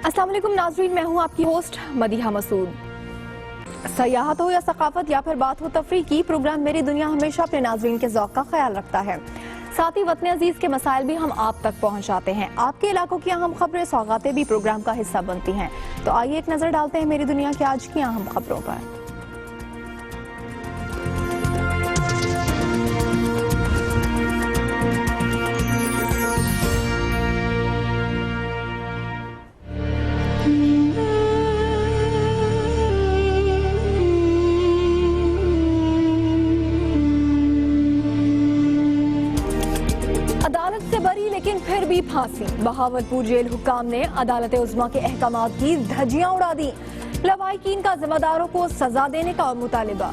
अस्सलाम वालेकुम नाज़रीन, मैं हूं आपकी होस्ट मदीहा मसूद। सयाहत हो या सकाफत या फिर बात हो तफरीह की, प्रोग्राम मेरी दुनिया हमेशा अपने नाज़रीन के ज़ौक़ का ख्याल रखता है। साथ ही वतन अजीज के मसाइल भी हम आप तक पहुंचाते हैं। आपके इलाकों की अहम खबरें, सौगातें भी प्रोग्राम का हिस्सा बनती हैं। तो आइए एक नजर डालते हैं मेरी दुनिया की आज की अहम खबरों पर। अदालत से बरी लेकिन फिर भी फांसी। बहावलपुर जेल हुक्काम ने अदालत उज़्मा के अहकामात की धज्जियां उड़ा दी। लवाहिकीन का जिम्मेदारों को सजा देने का मुतालिबा।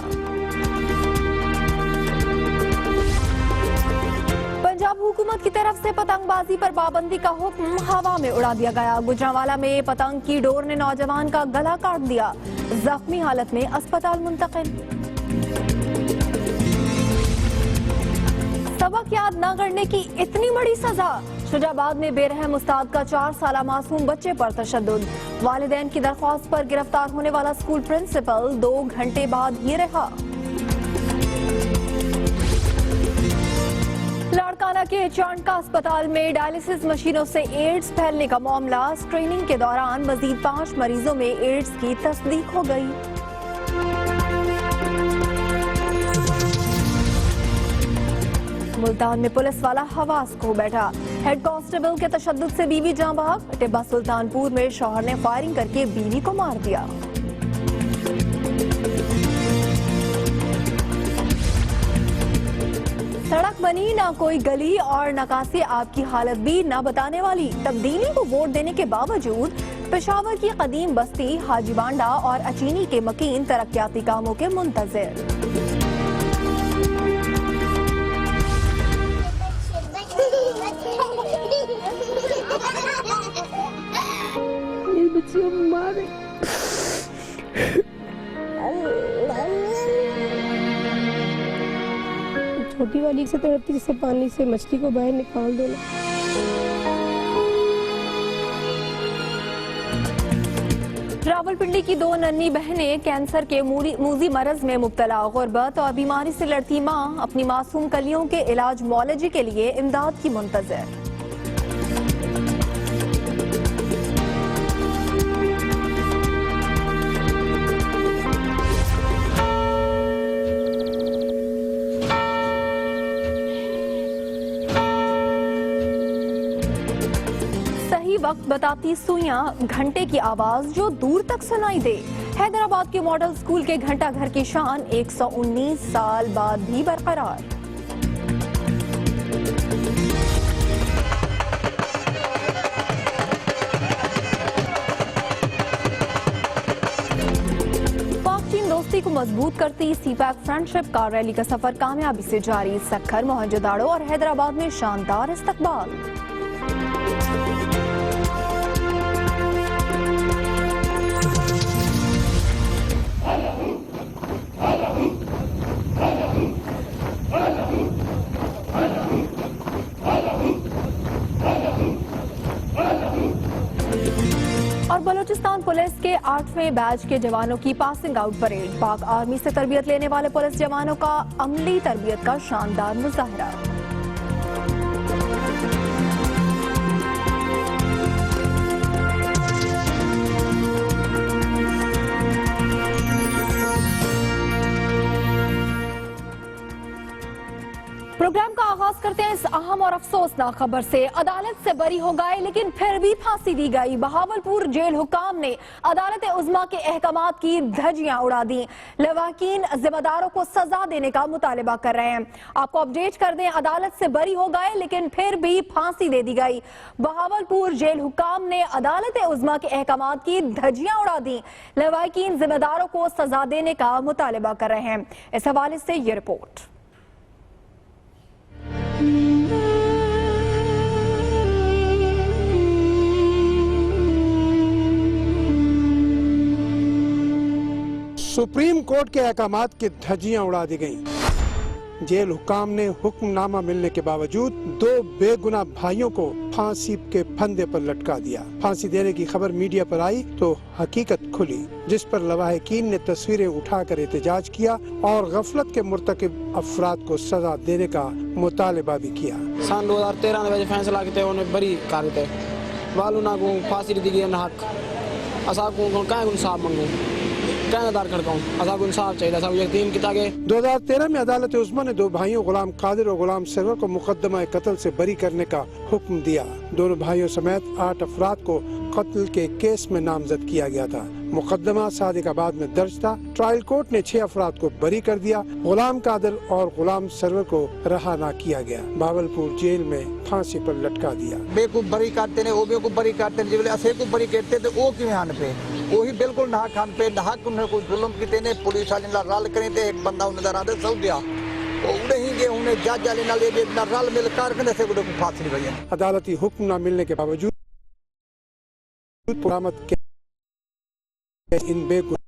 पंजाब हुकूमत की तरफ से पतंगबाजी पर पाबंदी का हुक्म हवा में उड़ा दिया गया। गुजरांवाला में पतंग की डोर ने नौजवान का गला काट दिया, जख्मी हालत में अस्पताल मुंतकिल। सबक याद न करने की इतनी बड़ी सजा। शुजाबाद में बेरहम उस्ताद का 4 साला मासूम बच्चे पर तशद्दुद। वालिदैन की दरख्वास्त पर गिरफ्तार होने वाला स्कूल प्रिंसिपल 2 घंटे बाद ही रहा। लाड़काना के चांडका अस्पताल में डायलिसिस मशीनों से एड्स फैलने का मामला। स्क्रीनिंग के दौरान मजीद 5 मरीजों में एड्स की तस्दीक हो गई। मुल्तान में पुलिस वाला हवास खो बैठा। हेड कांस्टेबल के तशद्दुद से बीवी जाँ बहक। टिब्बा सुल्तानपुर में शौहर ने फायरिंग करके बीवी को मार दिया। सड़क बनी ना कोई गली और नकासी आपकी हालत भी ना बताने वाली। तब्दीली को वोट देने के बावजूद पेशावर की कदीम बस्ती हाजी बांडा और अचीनी के मकीन तरक्याती कामों के मुंतजिर। छोटी वाली से तड़पती से पानी से मछली को बाहर निकाल देना। रावलपिंडी की 2 नन्ही बहनें कैंसर के मूजी मरज में मुब्तला। गुर्बत और बीमारी से लड़ती मां अपनी मासूम कलियों के इलाज मौलजी के लिए इमदाद की मुंतज़िर। वक्त बताती सुइयां, घंटे की आवाज जो दूर तक सुनाई दे। हैदराबाद के मॉडल स्कूल के घंटा घर की शान 119 साल बाद भी बरकरार। पाक चीन दोस्ती को मजबूत करती सीपैक फ्रेंडशिप कार रैली का सफर कामयाबी से जारी। सक्खर, मोहनजोदाड़ो और हैदराबाद में शानदार इस्तकबाल। और बलूचिस्तान पुलिस के 8वें बैच के जवानों की पासिंग आउट परेड। पाक आर्मी से तरबियत लेने वाले पुलिस जवानों का अमली तरबियत का शानदार मुजाहरा। प्रोग्राम का आगाज करते हैं इस अहम और अफसोसनाक खबर से। अदालत से बरी हो गए लेकिन फिर भी फांसी दी गई। बहावलपुर जेल हुक्काम ने अदालत उज़्मा के अहकामात की धज्जियां उड़ा दी। लवाहिकीन जिम्मेदारों को सजा देने का मुतालिबा कर रहे हैं। आपको अपडेट कर दें, अदालत से बरी हो गए लेकिन फिर भी फांसी दे दी गई। बहावलपुर जेल हुक्काम ने अदालत उज़्मा के अहकामात की धज्जियां उड़ा दी। लवाहिकीन जिम्मेदारों को सजा देने का मुतालिबा कर रहे हैं। इस हवाले से ये रिपोर्ट। सुप्रीम कोर्ट के अहकामात की धज्जियां उड़ा दी गईं। जेल हुकाम ने हुक्मनामा मिलने के बावजूद 2 बेगुनाह भाइयों को फांसी के फंदे पर लटका दिया। फांसी देने की खबर मीडिया पर आई तो हकीकत खुली, जिस पर लवाहिकीन ने तस्वीरें उठाकर एहतजाज किया और गफलत के मुर्तकिब अफराद को सजा देने का मुतालबा भी किया। सन 2013 में फैसला किया उन्हें बरी कर दे वालू ना को फांसी दी गई ना हक असा को क्या इंसाफ मंगू क्या दार खड़काऊं असा को इंसाफ चाहिए सब यकीन किया गया। 2013 में अदालत उस्मा ने 2 भाइयों गुलाम कादिर और गुलाम सरवर को मुकदमा कत्ल से बरी करने का हुक्म दिया। दोनों भाइयों समेत 8 अफराद को कत्ल के केस में नामजद किया गया था। मुकदमा सादिकाबाद में दर्ज था। ट्रायल कोर्ट ने 6 अफराद को बरी कर दिया। गुलाम कादिर और गुलाम सरवर को रहा न किया गया। भावलपुर जेल में फांसी पर लटका दिया। बेकूफ बरी करते ने, वो बेकूफ बरी करते ने, जिसले असे को बरी करते थे वो किवें हन पे वही बिल्कुल ना खान पे ना उन्हें कोई जुल्म किते ने पुलिस वाले नाल रल करें ते एक बंदा उन्हें दरा दे सौदिया वो नहीं गए उन्हें जज वाले नाल ये रल मिल कर के से को फांसी दी गई। अदालती हुक्म न मिलने के बावजूद बरामद के इन बेगुनाह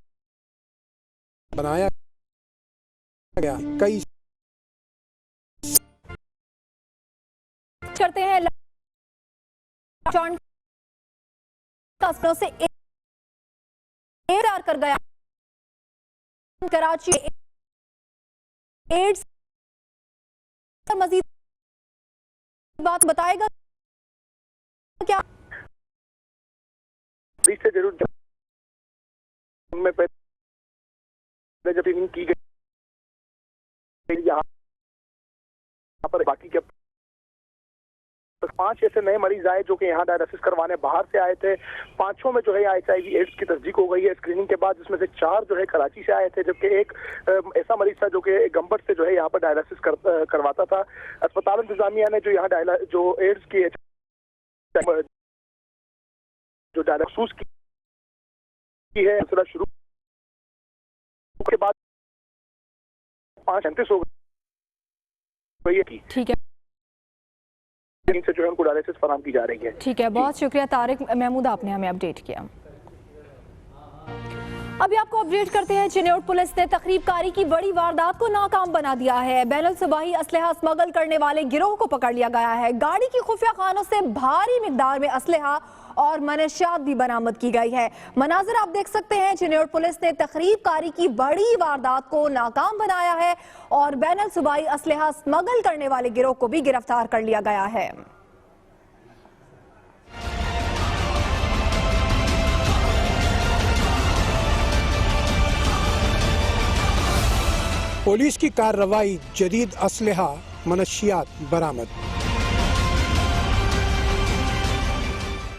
बनाया गया। कई करते हैं से कर गया कराची एड्स मजीद बात बताएगा क्या? से जरूर में पहले जब ट्रेनिंग की गई यहाँ पर बाकी के 5 ऐसे नए मरीज आए जो कि यहाँ डायलिसिस करवाने बाहर से आए थे। 5 में जो है HIV एड्स की तस्दीक हो गई है स्क्रीनिंग के बाद, जिसमें से 4 जो है कराची से आए थे, जबकि एक ऐसा मरीज था जो कि गंबट से जो है यहाँ पर डायलिसिस करवाता था। अस्पताल इंतजामिया ने जो यहाँ जो एड्स की जो डायलिसिस की है शुरू के बाद 5 हो गई। ठीक है, से जो है उनको डायलिसिस फराहम की जा रही है। ठीक है, बहुत शुक्रिया तारिक महमूद, आपने हमें अपडेट किया। अभी आपको अपडेट करते हैं। चिन्योट पुलिस ने तकरीबकारी की बड़ी वारदात को नाकाम बना दिया है। बैनुल सूबाई असलहा स्मगल करने वाले गिरोह को पकड़ लिया गया है। गाड़ी की खुफिया खानों से भारी मिकदार में असलहा और मनशियात भी बरामद की गई है। मनाजिर आप देख सकते हैं। चिन्योट पुलिस ने तकरीबकारी की बड़ी वारदात को नाकाम बनाया है और बैनुल सूबाई असलहा स्मगल करने वाले गिरोह को भी गिरफ्तार कर लिया गया है। पुलिस की कार्रवाई, जदीद असलहा मनशियात बरामद।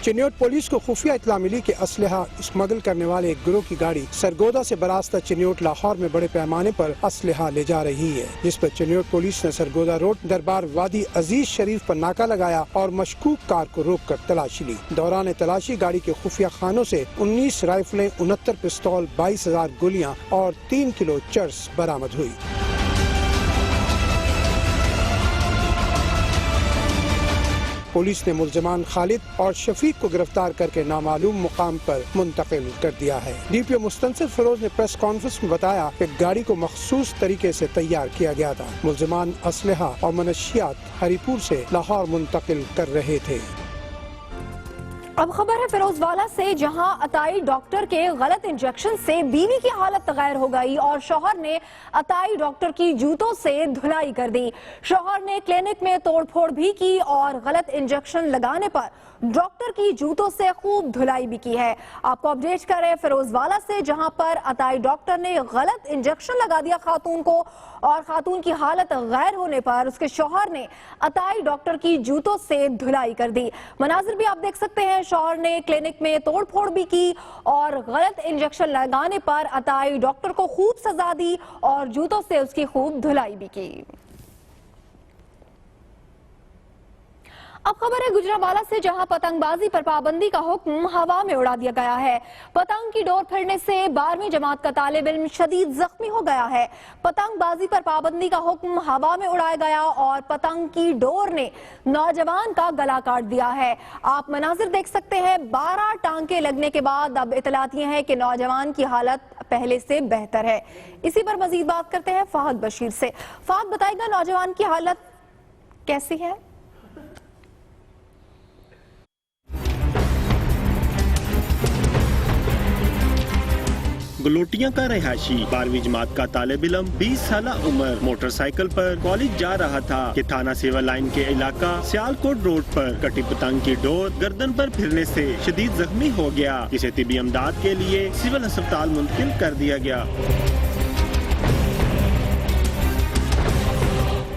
चिन्योट पुलिस को खुफिया इत्तला मिली कि असलहा स्मगल करने वाले एक गिरोह की गाड़ी सरगोदा से बरास्ता चिन्योट लाहौर में बड़े पैमाने पर असलहा ले जा रही है, जिस पर चिन्योट पुलिस ने सरगोदा रोड दरबार वादी अजीज शरीफ पर नाका लगाया और मशकूक कार को रोककर तलाशी ली। दौरान तलाशी गाड़ी के खुफिया खानों से 19 राइफलें, 69 पिस्तौल, 22,000 गोलियां और 3 किलो चर्स बरामद हुई। पुलिस ने मुल्जिमान खालिद और शफीक को गिरफ्तार करके नामालूम मुकाम पर मुंतकिल कर दिया है। DPO मुस्तनसिर फिरोज ने प्रेस कॉन्फ्रेंस में बताया कि गाड़ी को मखसूस तरीके से तैयार किया गया था। मुल्जिमान असलहा और मनशियात हरीपुर से लाहौर मुंतकिल कर रहे थे। अब खबर है फिरोजवाला से, जहां अताई डॉक्टर के गलत इंजेक्शन से बीवी की हालत गैर हो गई और शौहर ने अताई डॉक्टर की जूतों से धुलाई कर दी। शौहर ने क्लिनिक में तोड़फोड़ भी की और गलत इंजेक्शन लगाने पर डॉक्टर की जूतों से खूब धुलाई भी की है। आपको अपडेट कर रहे हैं फिरोजवाला से, जहां पर अताई डॉक्टर ने गलत इंजेक्शन लगा दिया खातून को और खातून की हालत गैर होने पर उसके शौहर ने अताई डॉक्टर की जूतों से धुलाई कर दी। मनाजिर भी आप देख सकते हैं। शौहर ने क्लिनिक में तोड़फोड़ भी की और गलत इंजेक्शन लगाने पर अताई डॉक्टर को खूब सजा दी और जूतों से उसकी खूब धुलाई भी की। अब खबर है गुजरांवाला से, जहां पतंगबाजी पर पाबंदी का हुक्म हवा में उड़ा दिया गया है। पतंग की डोर फिरने से 12वीं जमात का तालिब इल्म शदीद जख्मी हो गया है। पतंगबाजी पर पाबंदी का हुक्म हवा में उड़ाया गया और पतंग की डोर ने नौजवान का गला काट दिया है। आप मनाजिर देख सकते हैं। 12 टांके लगने के बाद अब इतलात ये है कि नौजवान की हालत पहले से बेहतर है। इसी पर मजीद बात करते हैं फहद बशीर से। फहद, बताएगा नौजवान की हालत कैसी है? गलोटिया का रहायशी 12वीं जमात का तालिब इल्म 20 साल उम्र मोटरसाइकिल पर कॉलेज जा रहा था कि थाना सेवा लाइन के इलाका सियालकोट रोड पर कटी पतंग की डोर गर्दन पर फिरने से शदीद जख्मी हो गया, जिसे तिबी इमदाद के लिए सिविल अस्पताल मुंतकिल कर दिया गया।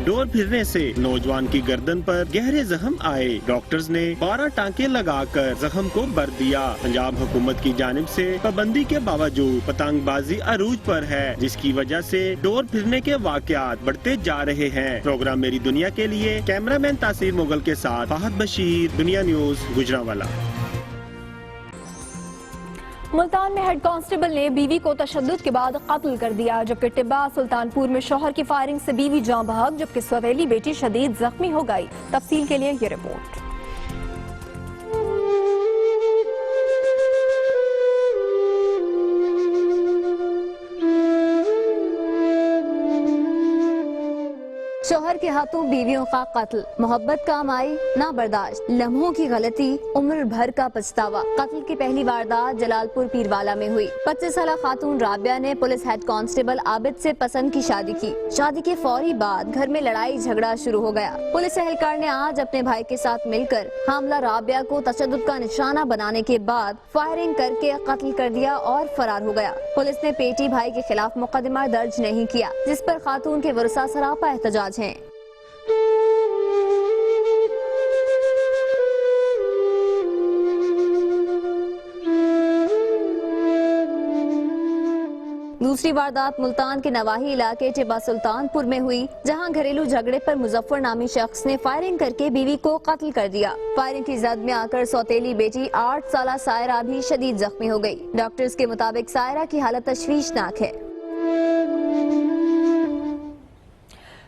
डोर फिरने से नौजवान की गर्दन पर गहरे जख्म आए। डॉक्टर्स ने 12 टांके लगाकर जख्म को भर दिया। पंजाब हुकूमत की जानिब से पाबंदी के बावजूद पतंगबाजी अरूज पर है, जिसकी वजह से डोर फिरने के वाकयात बढ़ते जा रहे हैं। प्रोग्राम मेरी दुनिया के लिए कैमरामैन तासीर मुगल के साथ फहद बशीर, दुनिया न्यूज, गुजरांवाला। मुल्तान में हेड कांस्टेबल ने बीवी को तशद्दुद के बाद कत्ल कर दिया, जबकि टिब्बा सुल्तानपुर में शौहर की फायरिंग से बीवी जान बहक जबकि सौतेली बेटी शदीद जख्मी हो गई। तफसील के लिए ये रिपोर्ट। शौहर के हाथों बीवियों का कत्ल, मोहब्बत का माई ना बर्दाश्त, लम्हों की गलती, उम्र भर का पछतावा। कत्ल की पहली वारदात जलालपुर पीरवाला में हुई। 25 साल खातून राबिया ने पुलिस हेड कांस्टेबल आबिद से पसंद की शादी की। शादी के फौरी बाद घर में लड़ाई झगड़ा शुरू हो गया। पुलिस एहलकार ने आज अपने भाई के साथ मिलकर हामला राबिया को तशद्दुद का निशाना बनाने के बाद फायरिंग करके कत्ल कर दिया और फरार हो गया। पुलिस ने पेटी भाई के खिलाफ मुकदमा दर्ज नहीं किया, जिस पर खातून के वरसा सरापा एहतजाज हैं। दूसरी वारदात मुल्तान के नवाही इलाके टिब्बा सुल्तानपुर में हुई, जहां घरेलू झगड़े पर मुजफ्फर नामी शख्स ने फायरिंग करके बीवी को कत्ल कर दिया। फायरिंग की जद में आकर सौतेली बेटी 8 साल सायरा भी शदीद जख्मी हो गई। डॉक्टर्स के मुताबिक सायरा की हालत तशवीशनाक है।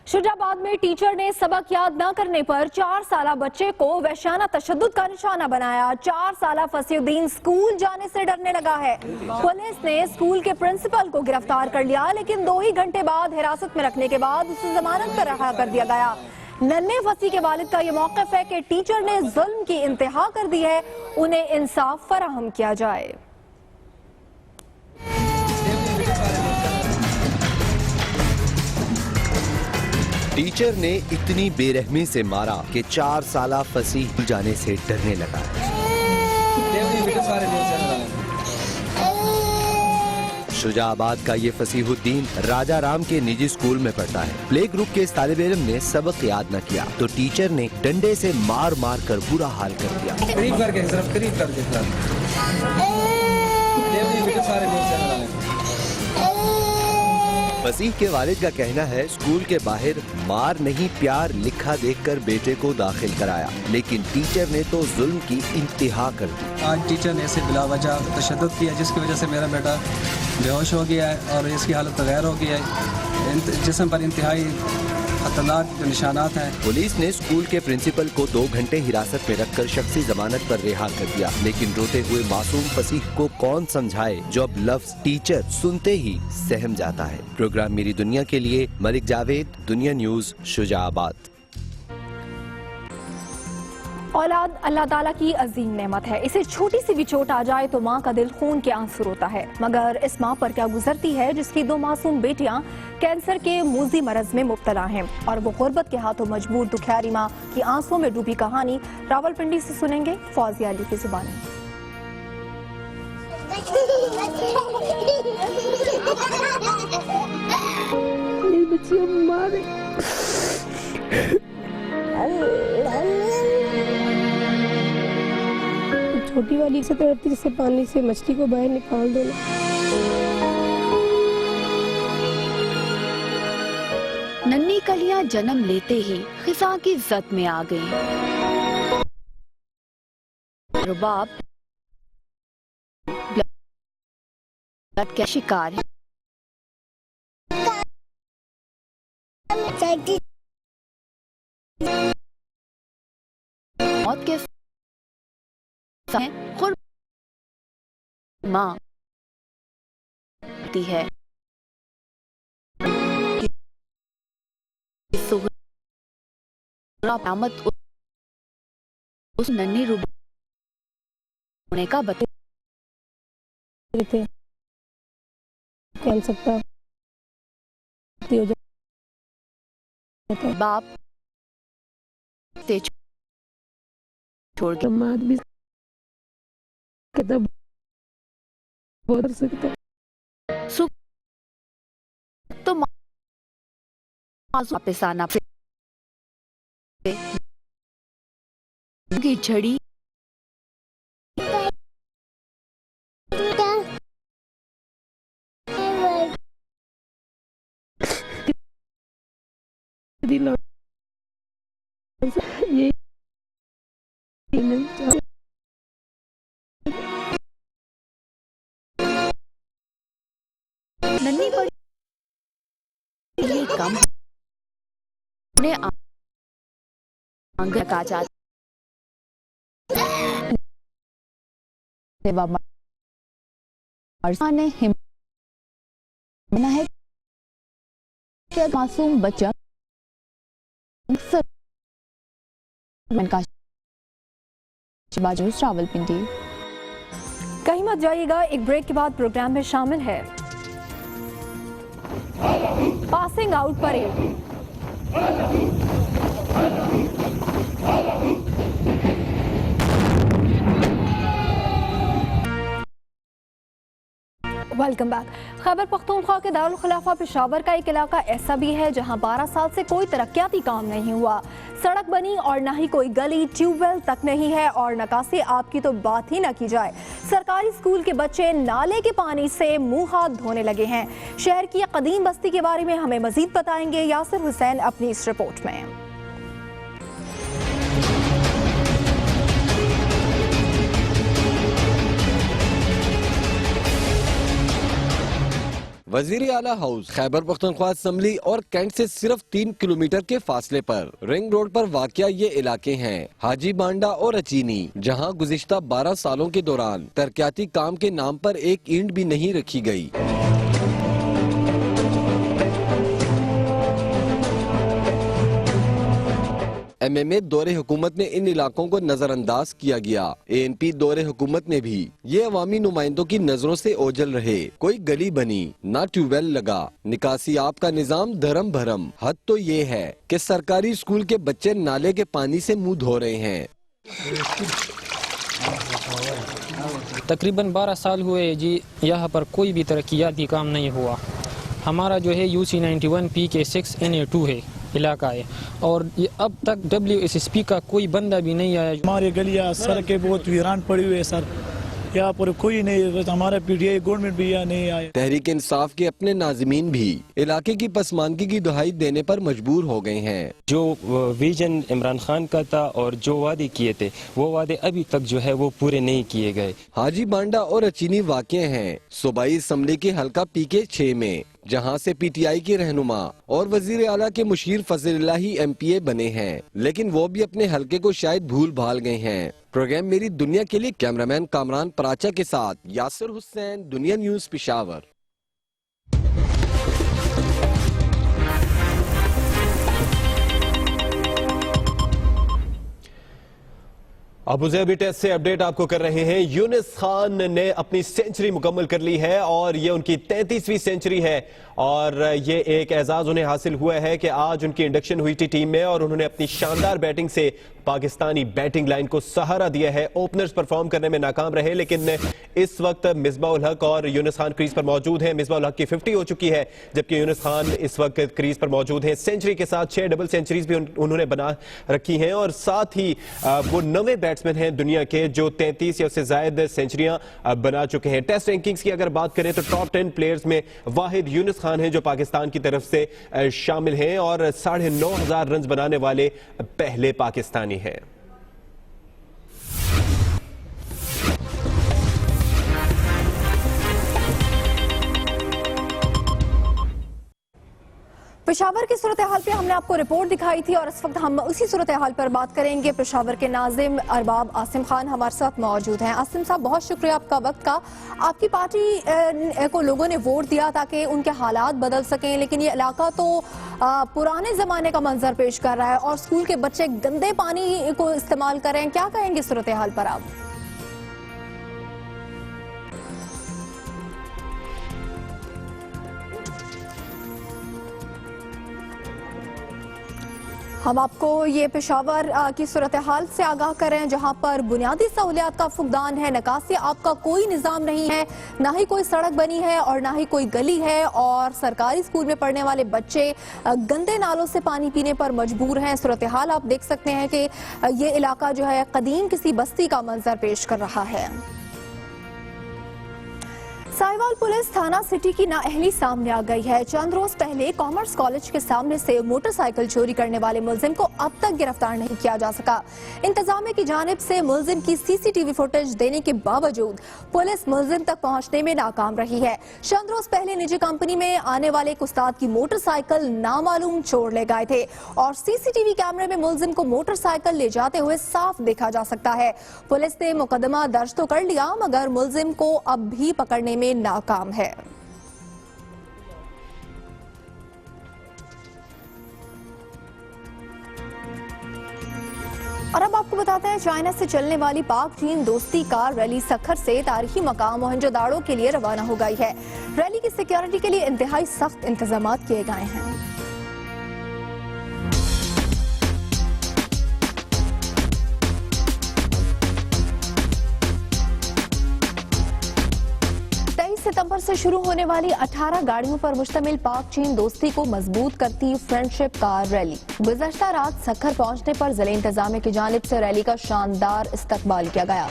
शुजाबाद में टीचर ने सबक याद न करने पर 4 साला बच्चे को वहशाना तशद्दुद का निशाना बनाया। 4 साला फसीउद्दीन स्कूल जाने से डरने लगा है। पुलिस ने स्कूल के प्रिंसिपल को गिरफ्तार कर लिया, लेकिन 2 ही घंटे बाद हिरासत में रखने के बाद उसे जमानत पर रहा कर दिया गया। नन्हे फसी के वालिद का ये मौक़िफ़ है कि टीचर ने जुल्म की इंतहा कर दी है, उन्हें इंसाफ फराहम किया जाए। टीचर ने इतनी बेरहमी से मारा कि 4 साला फसीह जाने से डरने लगा। शुजाबाद का ये फसीहुद्दीन राजा राम के निजी स्कूल में पढ़ता है। प्ले ग्रुप के इस तालिब इल्म ने सबक याद न किया तो टीचर ने डंडे से मार मार कर बुरा हाल कर दिया। फसीह के वालिद का कहना है स्कूल के बाहर मार नहीं प्यार लिखा देखकर बेटे को दाखिल कराया, लेकिन टीचर ने तो जुल्म की इंतहा कर दी। आज टीचर ने ऐसे बिला वजह तशद्दुद किया जिसकी वजह से मेरा बेटा बेहोश हो गया है और इसकी हालत गैर हो गई है। जिस्म पर इंतहाई खतरनाक निशानात हैं। पुलिस ने स्कूल के प्रिंसिपल को 2 घंटे हिरासत में रखकर शख्सी जमानत पर रिहा कर दिया, लेकिन रोते हुए मासूम फसीह को कौन समझाए जो अब लफ्ज टीचर सुनते ही सहम जाता है। प्रोग्राम मेरी दुनिया के लिए मलिक जावेद, दुनिया न्यूज, शुजाबाद। औलाद अल्लाह ताला की अजीम नेमत है। इसे छोटी सी भी चोट आ जाए तो माँ का दिल खून के आंसू रोता है, मगर इस माँ पर क्या गुजरती है जिसकी 2 मासूम बेटियां कैंसर के मूजी मरज में मुब्तला हैं और वो गुर्बत के हाथों मजबूर दुखियारी माँ की आंसुओं में डूबी कहानी रावलपिंडी से सुनेंगे फौजिया अली की जुबानी। बच्चियों बीमार है। छोटी वाली से तड़पती जिससे पानी से मछली को बाहर निकाल देना। नन्ही कलियां जन्म लेते ही खिसा की जद में आ गईं। रुबाब ब्लड का शिकार है। मौत के खुद माँ है उस नन्ही रुबाब का बता थे कौन सकता बाप से छोड़ के मात भी बहुत सकता सुख तो वापस आना की झड़ी ये नन्ही बड़ी ये कम उन्हें आंगन का जाता ने हिम्मत है कि मासूम बच्चा रावलपिंडी। कहीं मत जाइएगा, एक ब्रेक के बाद प्रोग्राम में शामिल है passing out parade. Welcome back. Khyber Pakhtunkhwa के दारुल खिलाफा पेशावर का एक इलाका ऐसा भी है जहां 12 साल से कोई तरक्याती काम नहीं हुआ। सड़क बनी और ना ही कोई गली ट्यूबवेल तक नहीं है और निकासी आपकी तो बात ही ना की जाए। सरकारी स्कूल के बच्चे नाले के पानी से मुंह हाथ धोने लगे हैं। शहर की कदीम बस्ती के बारे में हमें मजीद बताएंगे यासिर हुसैन अपनी इस रिपोर्ट में। वजीर आला हाउस खैबर पख्तूनख्वा असम्बली और कैंट से सिर्फ 3 किलोमीटर के फासले पर रिंग रोड पर वाक़या ये इलाके हैं हाजी बांडा और अचीनी, जहां गुज़िश्ता 12 सालों के दौरान तरक्याती काम के नाम पर एक ईंट भी नहीं रखी गई। MMA दौरे हुकूमत ने इन इलाकों को नजरअंदाज किया गया। ANP दौरे हुकूमत ने भी ये अवामी नुमाइंदों की नजरों से ओझल रहे। कोई गली बनी ना ट्यूबवेल लगा, निकासी आप का निजाम धर्म भरम। हद तो ये है कि सरकारी स्कूल के बच्चे नाले के पानी से मुंह धो रहे हैं। तकरीबन 12 साल हुए जी, यहाँ पर कोई भी तरक्याती काम नहीं हुआ। हमारा जो है UC 91 PK6 NA2 है इलाका है और ये अब तक WSSP का कोई बंदा भी नहीं आया। हमारी गलियाँ सड़कें बहुत वीरान पड़ी हुई है सर, यहाँ पर कोई नहीं, हमारा PTI गवर्नमेंट भी यहाँ नहीं आया। तहरीक इंसाफ के अपने नाज़मीन भी इलाके की पसमानदगी की दुहाई देने पर मजबूर हो गए हैं। जो विजन इमरान खान का था और जो वादे किए थे वो वादे अभी तक जो है वो पूरे नहीं किए गए। हाजी बांडा और अचीनी वाक़े हैं सूबाई असम्बली के हल्का PK6 में, जहां से PTI के रहनुमा और वजीर आला के मुशीर फजलिल्लाही MPA बने हैं, लेकिन वो भी अपने हल्के को शायद भूल भाल गए हैं। प्रोग्राम मेरी दुनिया के लिए कैमरामैन कामरान पराचा के साथ यासिर हुसैन, दुनिया न्यूज पेशावर। अबुधाबी टेस्ट से अपडेट आपको कर रहे हैं। यूनिस खान ने अपनी सेंचुरी मुकम्मल कर ली है और ये उनकी 33वीं सेंचुरी है और ये एक एजाज उन्हें हासिल हुआ है कि आज उनकी इंडक्शन हुई थी टीम में और उन्होंने अपनी शानदार बैटिंग से पाकिस्तानी बैटिंग लाइन को सहारा दिया है। ओपनर्स परफॉर्म करने में नाकाम रहे, लेकिन इस वक्त मिसबाह उल हक और यूनिस खान क्रीज पर मौजूद हैं। मिसबाह उल हक की 50 हो चुकी है जबकि यूनिस खान इस वक्त क्रीज पर मौजूद हैं। सेंचुरी के साथ 6 डबल सेंचुरीज भी उन्होंने बना रखी हैं और साथ ही वो 9वें बैट्समैन हैं दुनिया के जो 33 या उससे ज्यादा सेंचुरियां बना चुके हैं। टेस्ट रैंकिंग्स की अगर बात करें तो टॉप 10 प्लेयर्स में वाहिद यूनिस खान हैं जो पाकिस्तान की तरफ से शामिल हैं और 9,500 रन बनाने वाले पहले पाकिस्तानी हैं। पेशावर की सूरत हाल पे हमने आपको रिपोर्ट दिखाई थी और इस वक्त हम उसी सूरत हाल पर बात करेंगे। पेशावर के नाजिम अरबाब आसिम खान हमारे साथ मौजूद हैं। आसिम साहब, बहुत शुक्रिया आपका वक्त का। आपकी पार्टी को लोगों ने वोट दिया ताकि उनके हालात बदल सकें, लेकिन ये इलाका तो पुराने जमाने का मंजर पेश कर रहा है और स्कूल के बच्चे गंदे पानी को इस्तेमाल कर रहे हैं। क्या कहेंगे सूरत हाल पर आप? हम आपको ये पेशावर की सूरत हाल से आगाह करें जहां पर बुनियादी सहूलियात का फुकदान है, निकासी आपका कोई निज़ाम नहीं है, ना ही कोई सड़क बनी है और ना ही कोई गली है, और सरकारी स्कूल में पढ़ने वाले बच्चे गंदे नालों से पानी पीने पर मजबूर हैं। सूरत हाल आप देख सकते हैं कि ये इलाका जो है कदीम किसी बस्ती का मंजर पेश कर रहा है। साहिवाल पुलिस थाना सिटी की नाअहली सामने आ गई है। चंद रोज पहले कॉमर्स कॉलेज के सामने से मोटरसाइकिल चोरी करने वाले मुलजिम को अब तक गिरफ्तार नहीं किया जा सका। इंतजामिया की जानिब से मुलजिम की सीसीटीवी फुटेज देने के बावजूद पुलिस मुलजिम तक पहुंचने में नाकाम रही है। चंद रोज पहले निजी कंपनी में आने वाले एक उस्ताद की मोटरसाइकिल नामालूम चोर ले गए थे और सीसीटीवी कैमरे में मुलजिम को मोटरसाइकिल ले जाते हुए साफ देखा जा सकता है। पुलिस ने मुकदमा दर्ज तो कर लिया मगर मुलजिम को अब भी पकड़ने में नाकाम है। और अब आपको बताते हैं, चाइना से चलने वाली पाक चीन दोस्ती कार रैली सखर से तारीखी मकाम मोहनजोदाड़ो के लिए रवाना हो गई है। रैली की सिक्योरिटी के लिए इंतहाई सख्त इंतजाम किए गए हैं। सितंबर से शुरू होने वाली 18 गाड़ियों पर मुश्तमिल पाक चीन दोस्ती को मजबूत करती फ्रेंडशिप कार रैली गुज़श्ता रात सखर पहुंचने पर जिले इंतजामिया की जानिब से रैली का शानदार इस्तकबाल किया गया।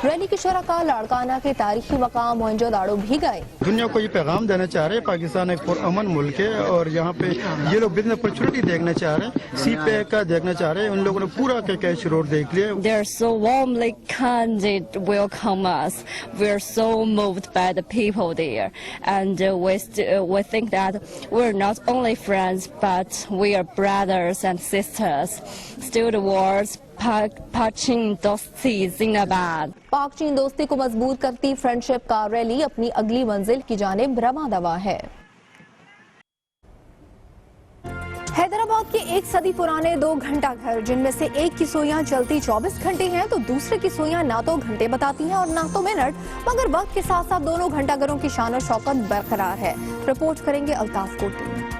रैली के शरका लाड़काना के तारीखी मकाम मोहनजोदाड़ो भी गए। दुनिया को ये पैगाम देना चाह रहे हैं, पाकिस्तान एक पुरअमन मुल्क है और यहाँ पे ये लोग बिजनेस अपॉर्चुनिटी देखना चाह रहे हैं, सीपैक का देखना चाह रहे हैं। उन लोगों ने पूरा कैश रोड देख लिया। They are so warmly kind welcome us. We are so moved by the people there, and we think that we're not only friends but we are brothers and sisters. Still the words पाक चीन दोस्ती जिंदाबाद। पाक चीन दोस्ती को मजबूत करती फ्रेंडशिप कार रैली अपनी अगली मंजिल की जानिब रवाना है। हैदराबाद के 1 सदी पुराने 2 घंटा घर, जिनमें से एक की सुइयां चलती 24 घंटे हैं तो दूसरे की सुइयां ना तो घंटे बताती हैं और ना तो मिनट, मगर वक्त के साथ साथ दोनों घंटा घरों की शान और शौकत बरकरार है। रिपोर्ट करेंगे अल्ताफ कोटी।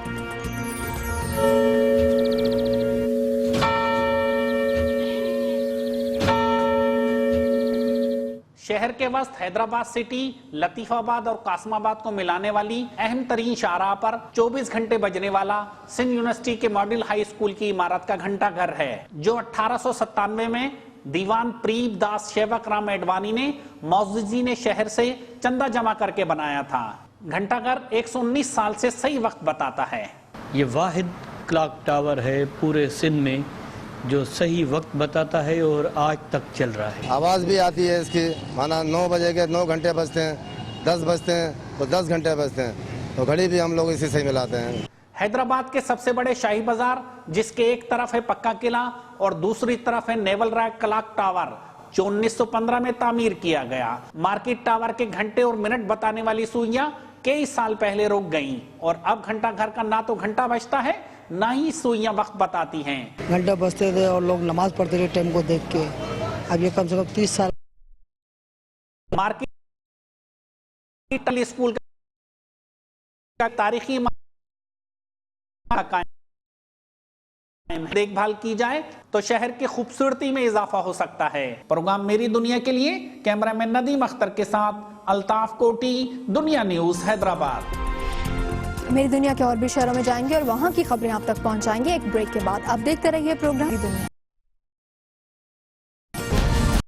शहर के वस्त हैदराबाद सिटी, लतीफाबाद और कासमाबाद को मिलाने वाली अहम तरीन शाहराह पर 24 घंटे बजने वाला सिंध यूनिवर्सिटी के मॉडल हाई स्कूल की इमारत का घंटा घर है, जो 1897 में दीवान प्रीब दास सेवक राम एडवाणी ने मौजूजी ने शहर से चंदा जमा करके बनाया था। घंटा घर 119 साल से सही वक्त बताता है। ये वाहिद क्लॉक टावर है पूरे सिंध में जो सही वक्त बताता है और आज तक चल रहा है। आवाज़ भी आती है इसकी, माना 9 बजे के 9 घंटे बजते हैं, 10 बजते हैं तो 10 घंटे बजते हैं, तो घड़ी भी हम लोग इसी से मिलाते हैं। हैदराबाद के सबसे बड़े शाही बाजार, जिसके एक तरफ है पक्का किला और दूसरी तरफ है नेवल रैक क्लॉक टावर, जो 1915 में तामीर किया गया। मार्केट टावर के घंटे और मिनट बताने वाली सुइयां कई साल पहले रुक गईं और अब घंटा घर का ना तो घंटा बजता है ना ही सुइयां वक्त बताती हैं। घंटे बजते थे और लोग नमाज पढ़ते थे टाइम को देख के। अब ये कम से कम 30 साल। मार्केट स्कूल का तारीखी देखभाल की जाए तो शहर की खूबसूरती में इजाफा हो सकता है। प्रोग्राम मेरी दुनिया के लिए कैमरामैन नदीम अख्तर के साथ अल्ताफ कोटी, दुनिया न्यूज हैदराबाद। मेरी दुनिया के और भी शहरों में जाएंगे और वहां की खबरें आप तक पहुंचाएंगे एक ब्रेक के बाद। आप देखते रहिए प्रोग्राम मेरी दुनिया।